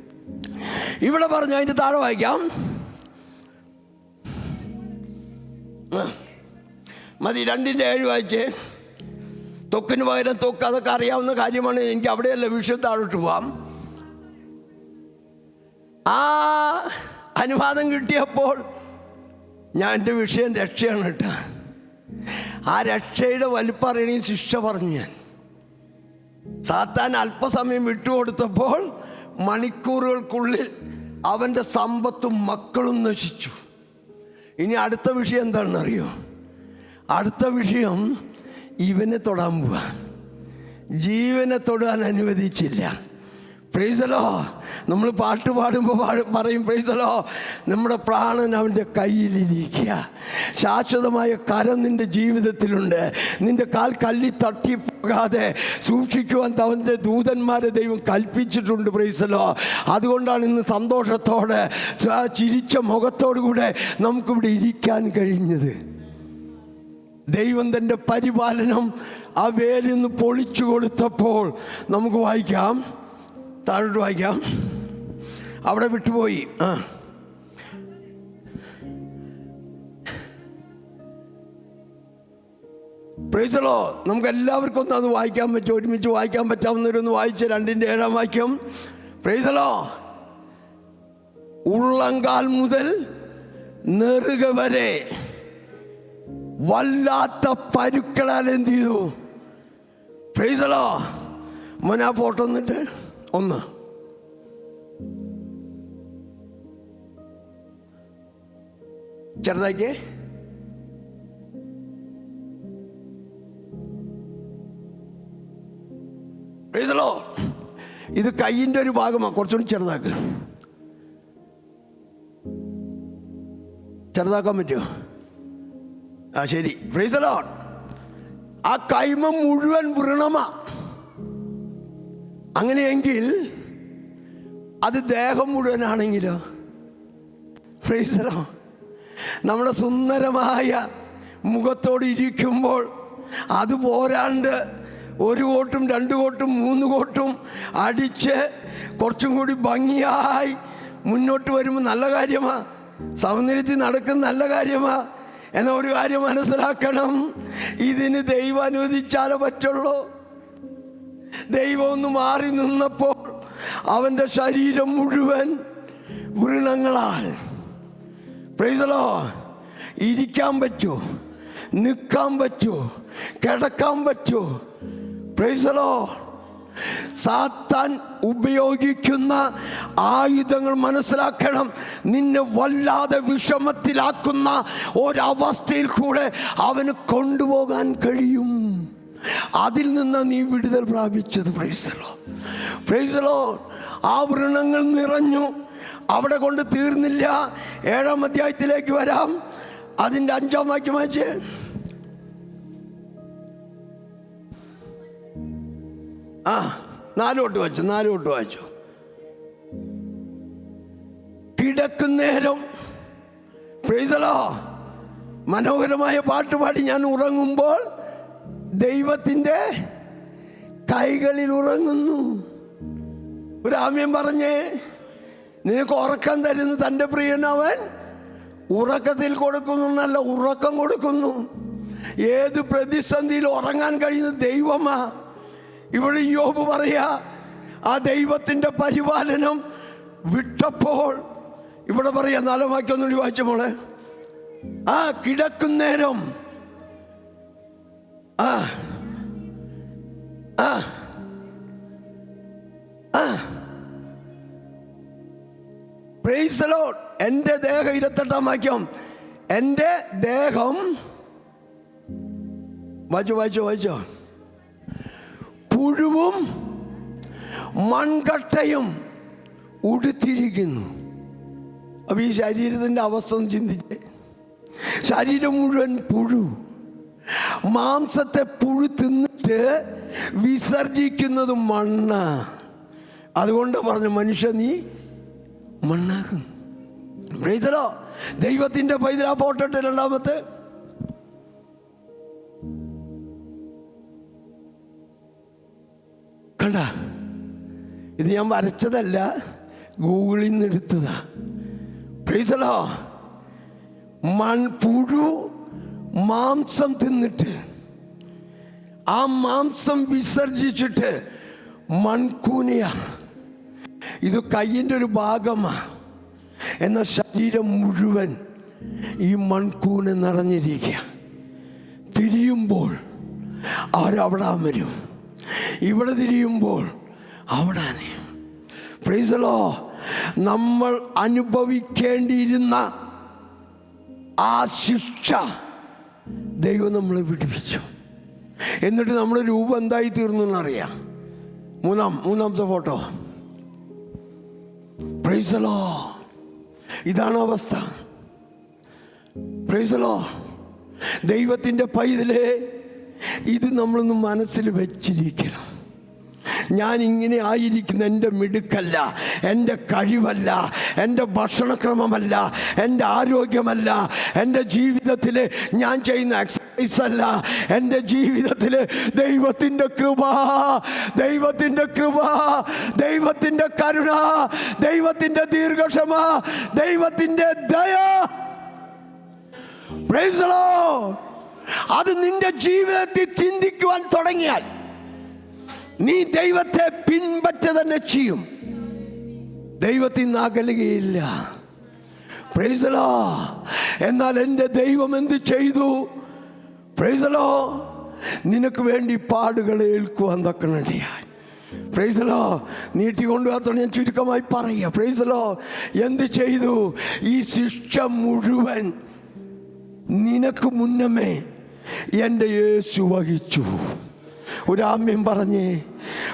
ഇവിടെ പറഞ്ഞു, അതിൻ്റെ താഴെ വായിക്കാം. മതി, 2:7 വായിച്ചേ. തൊക്കിന് പകരം തൊക്ക്, അതൊക്കെ അറിയാവുന്ന കാര്യമാണ്. എനിക്ക് അവിടെയല്ല, വിഷയം താഴോട്ട് പോവാം. ആ അനുവാദം കിട്ടിയപ്പോൾ ഞാൻ എൻ്റെ വിഷയം രക്ഷയാണ് കേട്ടോ. ആ രക്ഷയുടെ വലിപ്പം അറിയണമെങ്കിൽ ശിക്ഷ പറഞ്ഞു. ഞാൻ സാത്താൻ അല്പസമയം വിട്ടുകൊടുത്തപ്പോൾ മണിക്കൂറുകൾക്കുള്ളിൽ അവൻ്റെ സമ്പത്തും മക്കളും നശിച്ചു. ഇനി അടുത്ത വിഷയം എന്താണെന്നറിയോ? അടുത്ത വിഷയം ഇവനെ തൊടാൻ പോവാ. ജീവനെ തൊടാൻ അനുവദിച്ചില്ല. Price the Lord. നമ്മൾ പാട്ട് പാടുമ്പോൾ പറയും, പ്രൈസ് ദി ലോർഡ്, നമ്മുടെ പ്രാണൻ അവൻ്റെ കയ്യിലിരിക്കുക. ശാശ്വതമായ കരം നിൻ്റെ ജീവിതത്തിലുണ്ട്. നിൻ്റെ കാൽ കല്ലി തട്ടിപ്പോകാതെ സൂക്ഷിക്കുവാൻ അവൻ്റെ ദൂതന്മാരെ ദൈവം കൽപ്പിച്ചിട്ടുണ്ട്. Price the Lord. അതുകൊണ്ടാണ് ഇന്ന് സന്തോഷത്തോടെ ചിരിച്ച മുഖത്തോടു കൂടെ നമുക്കിവിടെ ഇരിക്കാൻ കഴിഞ്ഞത്. ദൈവം തൻ്റെ പരിപാലനം ആ വേലിൽ നിന്ന് പൊളിച്ചു കൊടുത്തപ്പോൾ നമുക്ക് വായിക്കാം, താഴോട്ട് വായിക്കാം. അവിടെ വിട്ടുപോയി. Price the Lord. നമുക്ക് എല്ലാവർക്കും ഒന്നും അത് വായിക്കാൻ പറ്റും, ഒരുമിച്ച് വായിക്കാൻ പറ്റാവുന്നവരൊന്ന് വായിച്ച് 2:7 വാക്യം. Price the Lord. ഉള്ളങ്കാൽ മുതൽ നെറുക വരെ വല്ലാത്ത പരുക്കളാൽ എന്ത് ചെയ്തു? Praise the Lord. മോനെ ആ ഫോട്ടോ എന്നിട്ട് ഒന്ന് ചെറുതാക്കി. Price the Lord. ഇത് കയ്യിൻ്റെ ഒരു ഭാഗമാണ്. കുറച്ചുകൂടി ചെറുതാക്ക്. ചെറുതാക്കാൻ പറ്റുമോ? ആ ശരി. Price the Lord. ആ കൈമ മുഴുവൻ വ്രണമാ. അങ്ങനെയെങ്കിൽ അത് ദേഹം മുഴുവനാണെങ്കിലോ? Price the lord. നമ്മുടെ സുന്ദരമായ മുഖത്തോട് ഇരിക്കുമ്പോൾ അത് പോരാണ്ട് 1 കോട്ടും 2 കോട്ടും 3 കോട്ടും അടിച്ച് കുറച്ചും കൂടി ഭംഗിയായി മുന്നോട്ട് വരുമ്പോൾ നല്ല കാര്യമാണ്. സൗന്ദര്യത്തിൽ നടക്കുന്ന നല്ല കാര്യമാണ്. എന്നാൽ ഒരു കാര്യം മനസ്സിലാക്കണം, ഇതിന് ദൈവം അനുവദിച്ചാലേ പറ്റുള്ളൂ. ദൈവം ഒന്ന് മാറി നിന്നപ്പോൾ അവൻ്റെ ശരീരം മുഴുവൻ വ്രണങ്ങളാൽ. Price the Lord. ഇരിക്കാൻ പറ്റുമോ? നിൽക്കാൻ പറ്റുമോ? കിടക്കാൻ പറ്റുമോ? Price the Lord. സാത്താൻ ഉപയോഗിക്കുന്ന ആയുധങ്ങൾ മനസ്സിലാക്കണം. നിന്നെ വല്ലാതെ വിഷമത്തിലാക്കുന്ന ഒരവസ്ഥയിൽ കൂടെ അവന് കൊണ്ടുപോകാൻ കഴിയും. അതിൽ നിന്ന് നീ വിടുതൽ പ്രാപിച്ചത്. Price the Lord. Price the Lord. ആ വ്രണങ്ങൾ നിറഞ്ഞു. അവിടെ കൊണ്ട് തീർന്നില്ല. 7-ാം അധ്യായത്തിലേക്ക് വരാം. അതിൻ്റെ 5-ാം വാക്യം വായിച്ച്. ആ 4 വായിച്ചു. കിടക്കുന്നേരം, പ്രൈസ് ദി ലോർഡ്, മനോഹരമായ പാട്ടുപാടി ഞാൻ ഉറങ്ങുമ്പോൾ ദൈവത്തിൻ്റെ കൈകളിൽ ഉറങ്ങുന്നു. ഒരു ആമേൻ പറഞ്ഞേ. നിനക്ക് ഉറക്കം തരുന്ന തൻ്റെ പ്രിയനവൻ ഉറക്കത്തിൽ കൊടുക്കുന്നു എന്നല്ല, ഉറക്കം കൊടുക്കുന്നു. ഏത് പ്രതിസന്ധിയിൽ ഉറങ്ങാൻ കഴിയുന്ന ദൈവമാ. ഇവിടെ യോബ് പറയാ, ആ ദൈവത്തിൻ്റെ പരിപാലനം വിട്ടപ്പോൾ ഇവിടെ പറയാം, 4 വാക്യം ഒന്നുകൂടി വായിച്ച മോളെ. ആ കിടക്കുന്നേരം പ്രൈസ് ദി ലോർഡ്. എൻ്റെ ദേഹം 28 വാക്യം. എൻ്റെ ദേഹം വായിച്ചോ പുഴുവും മൺകട്ടയും ഉടുത്തിരിക്കുന്നു. അപ്പൊ ഈ ശരീരത്തിൻ്റെ അവസ്ഥ ഒന്ന് ചിന്തിച്ചേ. ശരീരം മുഴുവൻ പുഴു, മാംസത്തെ പുഴു തിന്നിട്ട് വിസർജിക്കുന്നത് മണ്ണ്. അതുകൊണ്ട് പറഞ്ഞു, മനുഷ്യ നീ മണ്ണാകും. Price the Lord. ദൈവത്തിൻ്റെ പൈതൽ. ആ ഫോട്ടോ ഇട്ട് രണ്ടാമത്തെ. കണ്ട, ഇത് ഞാൻ വരച്ചതല്ല, ഗൂഗിളിൽ നിന്ന് എടുത്തതാ. Price the Lord. പുഴു മാംസം തിന്നിട്ട് ആ മാംസം വിസർജിച്ചിട്ട് മൺകൂനയാ. ഇത് കയ്യിൻ്റെ ഒരു ഭാഗമാണ്. എന്നാൽ ശരീരം മുഴുവൻ ഈ മൺകൂന നിറഞ്ഞിരിക്കുക. തിരിയുമ്പോൾ അവരവിടെ വരും, ഇവിടെ തിരിയുമ്പോൾ അവിടെ. Price the Lord. നമ്മൾ അനുഭവിക്കേണ്ടിയിരുന്ന ആ ശിക്ഷ ദൈവം നമ്മളെ വിടുവിച്ചു. എന്നിട്ട് നമ്മുടെ രൂപം എന്തായി തീർന്നു എന്നറിയാം. മൂന്നാമത്തെ ഫോട്ടോ. Price the Lord. ഇതാണ് അവസ്ഥ. Price the Lord. ദൈവത്തിൻ്റെ പൈതലേ, ഇത് നമ്മളൊന്ന് മനസ്സിൽ വെച്ചിരിക്കണം. ഞാൻ ഇങ്ങനെ ആയിരിക്കുന്ന എൻ്റെ മിടുക്കല്ല, എൻ്റെ കഴിവല്ല, എൻ്റെ ഭക്ഷണക്രമമല്ല, എൻ്റെ ആരോഗ്യമല്ല, എൻ്റെ ജീവിതത്തിൽ ഞാൻ ചെയ്യുന്ന എക്സസൈസ് അല്ല. എൻ്റെ ജീവിതത്തിൽ ദൈവത്തിൻ്റെ കൃപ, ദൈവത്തിൻ്റെ കൃപ, ദൈവത്തിൻ്റെ കരുണ, ദൈവത്തിൻ്റെ ദീർഘക്ഷമ, ദൈവത്തിൻ്റെ ദയ. Price the lord. അത് നിന്റെ ജീവിതത്തിൽ ചിന്തിക്കുവാൻ തുടങ്ങിയാൽ നീ ദൈവത്തെ പിൻപറ്റ തന്നെ ചെയ്യും. ദൈവത്തിൽ നിന്ന് അകലുകയില്ല. Price the Lord. എന്നാൽ എൻ്റെ ദൈവം എന്ത് ചെയ്തു? Praise the lord. നിനക്ക് വേണ്ടി പാടുകൾ ഏൽക്കുവാൻ തക്കണടിയായി. Praise the lord. നീട്ടിക്കൊണ്ടുപോകാത്തോണ്ട് ഞാൻ ചുരുക്കമായി പറയുക. Praise the lord. എന്ത് ചെയ്തു? ഈ ശിക്ഷ മുഴുവൻ നിനക്ക് മുന്നമേ എൻ്റെ യേശു വഹിച്ചു. ഒരു ആമ്യം പറഞ്ഞേ.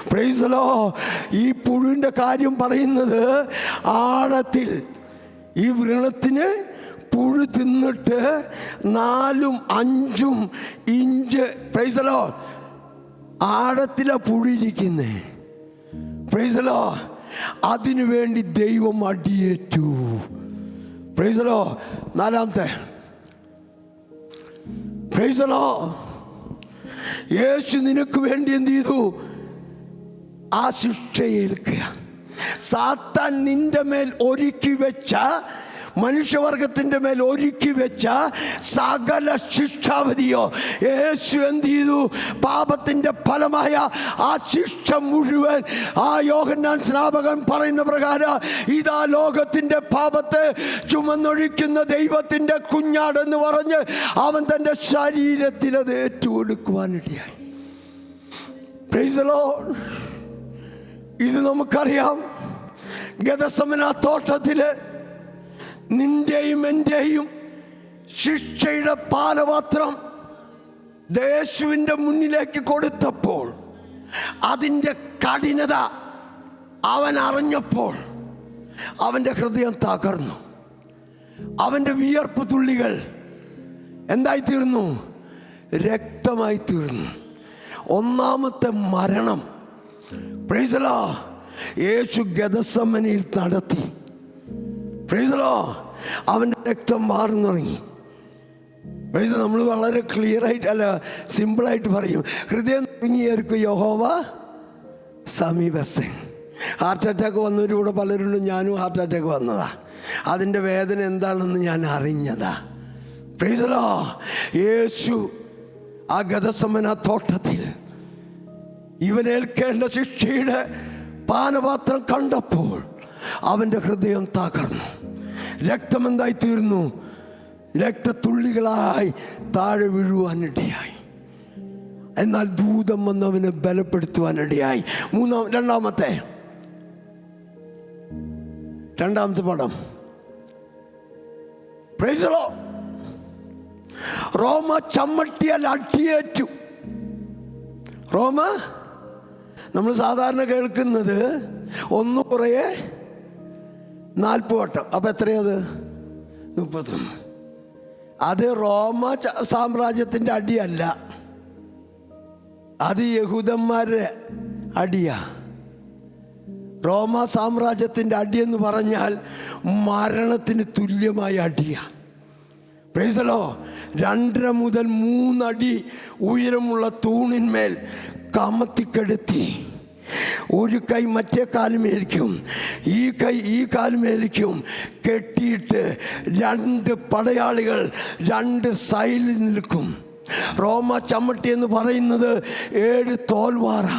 Price the Lord. ഈ പുഴുവിൻ്റെ കാര്യം പറയുന്നത് ആഴത്തിൽ ഈ വ്രണത്തിന് പുഴു തിന്നിട്ട് 4-5 ഇഞ്ച് പ്രൈസ് ദി ലോർഡ് ആഴത്തിലാണ് പുഴിയിരിക്കുന്നേ. Praise the lord. അതിനു വേണ്ടി ദൈവം അടിയേറ്റു. Praise the lord. 4. Praise the lord. യേശു നിനക്ക് വേണ്ടി എന്ത് ചെയ്തു? ആ ശിക്ഷയേൽക്കുക. സാത്താൻ നിന്റെ മേൽ ഒരുക്കി വെച്ച, മനുഷ്യവർഗത്തിൻ്റെ മേൽ ഒരുക്കി വെച്ച സകല ശിക്ഷാവധിയോ യേശു എന്ത് ചെയ്തു? പാപത്തിൻ്റെ ഫലമായ ആ ശിക്ഷ മുഴുവൻ, ആ യോഹന്നാൻ സ്നാപകൻ പറയുന്ന പ്രകാരം, ഇതാ ലോകത്തിൻ്റെ പാപത്തെ ചുമന്നൊഴിക്കുന്ന ദൈവത്തിൻ്റെ കുഞ്ഞാടെന്ന് പറഞ്ഞ് അവൻ തൻ്റെ ശരീരത്തിൽ അത് ഏറ്റുകൊടുക്കുവാനിടയായി. Price the Lord. ഇത് നമുക്കറിയാം. ഗെത്സമന തോട്ടത്തിൽ നിന്റെയും എൻ്റെയും ശിക്ഷയുടെ പാനപാത്രം യേശുവിൻ്റെ മുന്നിലേക്ക് കൊടുത്തപ്പോൾ അതിൻ്റെ കഠിനത അവൻ അറിഞ്ഞപ്പോൾ അവൻ്റെ ഹൃദയം തകർന്നു. അവൻ്റെ വിയർപ്പ് തുള്ളികൾ എന്തായിത്തീർന്നു? രക്തമായി തീർന്നു. ഒന്നാമത്തെ മരണം പ്രൈസ് ദി ലോർഡ് യേശു ഗെത്സമനയിൽ നടത്തി. Price the Lord. അവൻ്റെ രക്തം മാറുന്നു തുടങ്ങി. പ്രൈസ്. നമ്മൾ വളരെ ക്ലിയറായിട്ട് അല്ല സിമ്പിളായിട്ട് പറയും, ഹൃദയം തുടങ്ങിയായിരിക്കും യഹോവ സമീപസ്ഥൻ. Heart attack വന്നവരിവിടെ പലരുണ്ട്. ഞാനും ഹാർട്ട് അറ്റാക്ക് വന്നതാ. അതിൻ്റെ വേദന എന്താണെന്ന് ഞാൻ അറിഞ്ഞതാ. Praise the lord. യേശു ആ ഗെത്സമന തോട്ടത്തിൽ ഇവനേൽക്കേണ്ട ശിക്ഷയുടെ പാനപാത്രം കണ്ടപ്പോൾ അവൻ്റെ ഹൃദയം തകർന്നു. രക്തം എന്തായി തീർന്നു? രക്തത്തുള്ളികളായി താഴെ വീഴുവാനിടയായി. എന്നാൽ ദൂതൻ വന്നവനെ ബലപ്പെടുത്തുവാനിടയായി. രണ്ടാമത്തെ പടം പ്രൈസ് ദി ലോർഡ്. റോമ ചമ്മട്ടിയാൽ അടിയേറ്റു. റോമ നമ്മൾ സാധാരണ കേൾക്കുന്നത് 1 കുറയെ 40 വട്ടം. അപ്പം എത്രയത്? 30. അത് റോമ സാമ്രാജ്യത്തിൻ്റെ അടിയല്ല, അത് യഹൂദന്മാരുടെ അടിയാ. റോമ സാമ്രാജ്യത്തിൻ്റെ അടിയെന്ന് പറഞ്ഞാൽ മരണത്തിന് തുല്യമായ അടിയാ. Price the Lord. 2 മുതൽ 3 അടി ഉയരമുള്ള തൂണിന്മേൽ കമത്തിക്കെടുത്തി. ഒരു കൈ മറ്റേ കാലുമേലിക്കും, ഈ കൈ ഈ കാലുമേലിക്കും കെട്ടിയിട്ട് 2 പടയാളികൾ 2 സൈഡിൽ നിൽക്കും. റോമ ചമ്മട്ടി എന്ന് പറയുന്നത് 7 തോൽവാറ.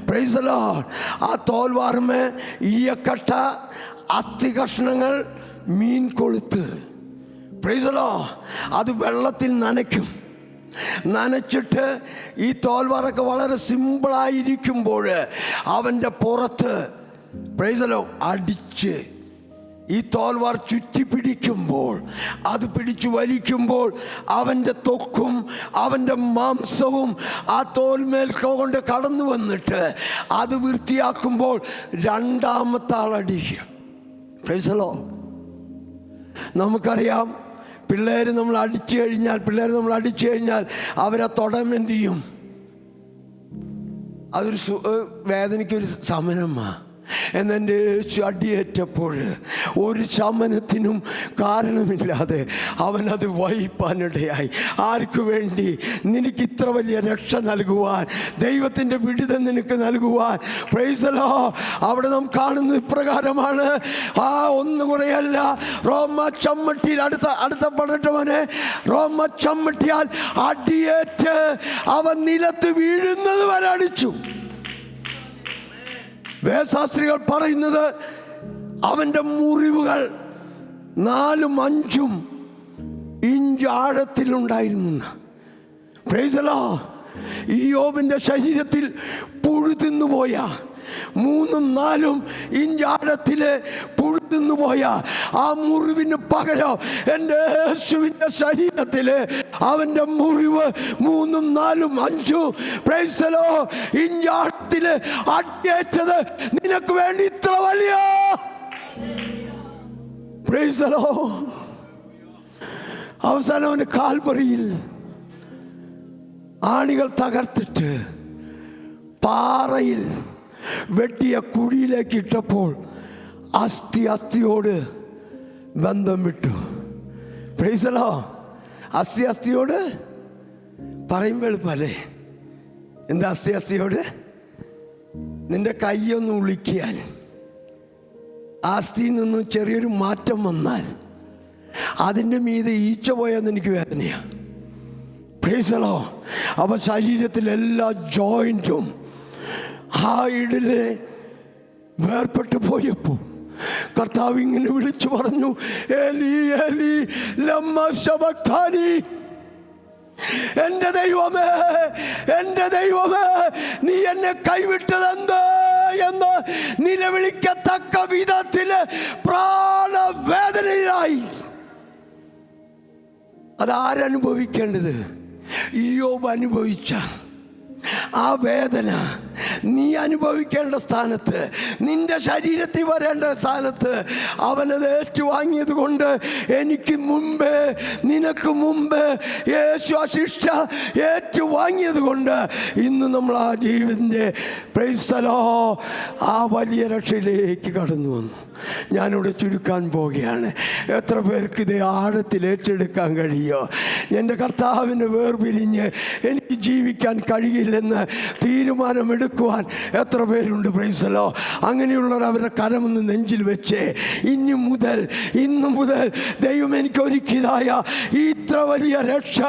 Price the Lord. ആ തോൽവാറുമേ ഈയക്കട്ട, അസ്ഥി കഷ്ണങ്ങൾ, മീൻ കൊളുത്ത്. Praise the lord. അത് വെള്ളത്തിൽ നനച്ചിട്ട് ഈ തോൽവാറൊക്കെ വളരെ സിമ്പിളായിരിക്കുമ്പോൾ അവൻ്റെ പുറത്ത് പ്രൈസ് ദി ലോർഡ് അടിച്ച് ഈ തോൽവാർ ചുറ്റി പിടിക്കുമ്പോൾ, അത് പിടിച്ചു വലിക്കുമ്പോൾ അവൻ്റെ ത്വക്കും അവൻ്റെ മാംസവും ആ തോൽമേൽ കൊണ്ട് കടന്നു വന്നിട്ട് അത് വൃത്തിയാക്കുമ്പോൾ 2ാമത്തെ ആളടിക്കും. Praise the lord. നമുക്കറിയാം, പിള്ളേർ നമ്മൾ അടിച്ചു കഴിഞ്ഞാൽ അവരെ തൊടമെന്ത് ചെയ്യും? അതൊരു വേദനയ്ക്കൊരു ശമനമാണ്. എന്നെ യേശു അടിയേറ്റപ്പോൾ ഒരു ശമനത്തിനും കാരണമില്ലാതെ അവനത് വഹിപ്പാനിടയായി. ആർക്കു വേണ്ടി? നിനക്ക് ഇത്ര വലിയ രക്ഷ നൽകുവാൻ, ദൈവത്തിൻ്റെ വിടുതൽ നിനക്ക് നൽകുവാൻ. Price the Lord. അവിടെ നാം കാണുന്നത് ഇപ്രകാരമാണ്. 1 കുറയല്ല, റോമ ചമ്മട്ടിയിൽ അടുത്ത പടട്ടവനെ റോമ ചമ്മട്ടിയാൽ അടിയേറ്റ് അവൻ നിലത്ത് വീഴുന്നത് വരെ അടിച്ചു. വേദശാസ്ത്രികൾ പറയുന്നത് അവൻ്റെ മുറിവുകൾ 4-5 ഇഞ്ച് ആഴത്തിലുണ്ടായിരുന്നു. Praise the lord. ഇയ്യോബിൻ്റെ ശരീരത്തിൽ പുഴു തിന്നുപോയ 3-4 ഇഞ്ച് ആഴത്തിൽ പുഴു തിന്നുപോയ ആ മുറിവിന് പകരം എൻ്റെ യേശുവിൻ്റെ ശരീരത്തിൽ അവൻ്റെ മുറിവ് 3-4-5 പ്രൈസ് ദി ലോർഡ് ഇഞ്ച് ആഴത്തിൽ അടിയേറ്റത് നിനക്ക് വേണ്ടി ഇത്ര വലിയ പ്രൈസ് ദി ലോർഡ്. അവസാനം അവന് കാൽവറിയിൽ ആണികൾ തകർത്തിട്ട് പാറയിൽ വെട്ടിയ കുഴിയിലേക്ക് ഇട്ടപ്പോൾ അസ്ഥിയോട് ബന്ധം വിട്ടു. Price the Lord. അസ്ഥിയോട് പറയുമ്പോൾ എളുപ്പമല്ലേ? എന്താ അസ്ഥിയോട്? നിന്റെ കൈയൊന്ന് ഉളിക്കിയാൽ അസ്ഥിയിൽ നിന്നും ചെറിയൊരു മാറ്റം വന്നാൽ അതിൻ്റെ മീതെ ഈച്ച പോയാൽ എനിക്ക് വേദനയാണ്. Price the Lord. അപ്പോൾ ശരീരത്തിലെല്ലാ ജോയിൻറ്റും ആ ഇടല് വേർപെട്ട് പോയപ്പോൾ കർത്താവ് ഇങ്ങനെ വിളിച്ചു പറഞ്ഞു, ഏലി ഏലി ലമ്മ ശബക്താനി, എൻ്റെ ദൈവമേ നീ എന്നെ കൈവിട്ടതെന്ത് എന്ന് നിലവിളിക്കത്തക്ക വിധത്തിൽ പ്രാണവേദനയിലായി. അതാരനുഭവിക്കേണ്ടത്? ഇയ്യോബ് അനുഭവിച്ച ആ വേദന നീ അനുഭവിക്കേണ്ട സ്ഥാനത്ത്, നിന്റെ ശരീരത്തിൽ വരേണ്ട സ്ഥാനത്ത് അവനത് ഏറ്റുവാങ്ങിയത് കൊണ്ട് എനിക്ക് മുമ്പേ, നിനക്ക് മുമ്പ് യേശു ആ ശിക്ഷ ഏറ്റുവാങ്ങിയത് കൊണ്ട് ഇന്ന് നമ്മൾ ആ ജീവൻ്റെ പ്രൈസ് ദി ലോർഡ് ആ വലിയ രക്ഷയിലേക്ക് കടന്നു വന്നു. ഞാനിവിടെ ചുരുക്കാൻ പോവുകയാണ്. എത്ര പേർക്ക് ഇത് ആഴത്തിൽ ഏറ്റെടുക്കാൻ കഴിയോ? എൻ്റെ കർത്താവിനെ വേർപിരിഞ്ഞ് എനിക്ക് ജീവിക്കാൻ കഴിയില്ലെന്ന് തീരുമാനമെടുക്കും എടുക്കുവാൻ എത്ര പേരുണ്ട്? പ്രൈസലോ. അങ്ങനെയുള്ളവർ അവരുടെ കരമൊന്ന് നെഞ്ചിൽ വെച്ച് ഇന്നു മുതൽ ദൈവം എനിക്ക് ഒരുക്കിയതായ ഇത്ര വലിയ രക്ഷ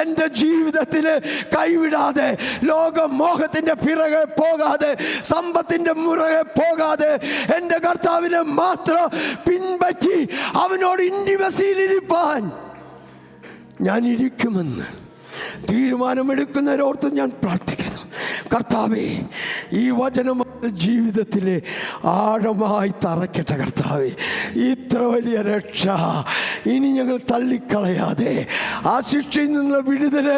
എൻ്റെ ജീവിതത്തിൽ കൈവിടാതെ, ലോകമോഹത്തിൻ്റെ പിറകെ പോകാതെ, സമ്പത്തിൻ്റെ മുറകെ പോകാതെ, എൻ്റെ കർത്താവിനെ മാത്രം പിൻപറ്റി അവനോട് ഇന്റിമസിയിലിരിപ്പാൻ ഞാൻ ഇരിക്കുമെന്ന് തീരുമാനമെടുക്കുന്നവരോർത്ത് ഞാൻ പ്രാർത്ഥിക്കുന്നു. കർത്താവേ, ഈ വചനം ജീവിതത്തിൽ ആഴമായി തറയ്ക്കട്ടെ. കർത്താവേ, ഇത്ര വലിയ രക്ഷ ഇനി ഞങ്ങൾ തള്ളിക്കളയാതെ, ആ ശിക്ഷയിൽ നിന്നുള്ള വിടുതൽ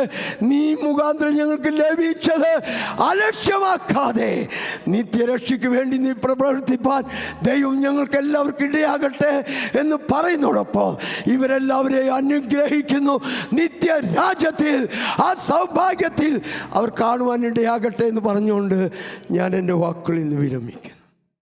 നീ മുഖാന്തരം ഞങ്ങൾക്ക് ലഭിച്ചത് അലക്ഷ്യമാക്കാതെ നിത്യരക്ഷയ്ക്ക് വേണ്ടി നീ പ്രവർത്തിപ്പാൻ ദൈവം ഞങ്ങൾക്ക് എല്ലാവർക്കും ഇടയാകട്ടെ എന്ന് പറയുന്നതോടൊപ്പം ഇവരെല്ലാവരെയും അനുഗ്രഹിക്കുന്നു. നിത്യരാജ്യത്തിൽ, ആ സൗഭാഗ്യത്തിൽ അവർ കാണുവാൻ ഇടയാകട്ടെ എന്ന് പറഞ്ഞുകൊണ്ട് ഞാൻ എൻ്റെ വാക്കുകളിൽ നിന്ന് വിരമിക്കുന്നു.